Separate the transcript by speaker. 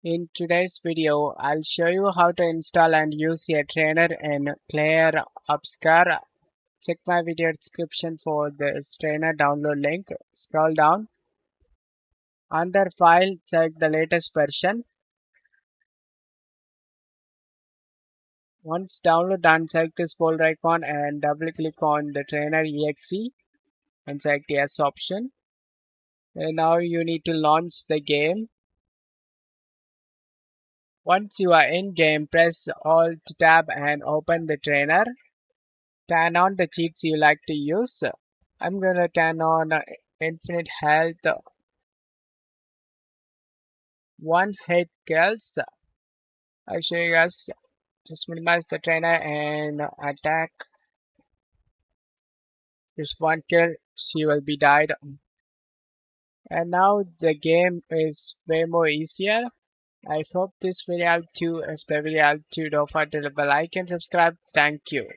Speaker 1: In today's video, I'll show you how to install and use a trainer in Clair Obscur. Check my video description for this trainer download link. Scroll down. Under File, check the latest version. Once download done, check this folder icon and double click on the trainer exe and check the yes option. And now you need to launch the game. Once you are in game, press Alt Tab and open the trainer. Turn on the cheats you like to use. I'm gonna turn on infinite health, one hit kills. I show you guys just minimize the trainer and attack. Just one kill, she will be died. And now the game is way more easier. I hope this video helped you. If the video helped you, don't forget to leave a like and subscribe. Thank you.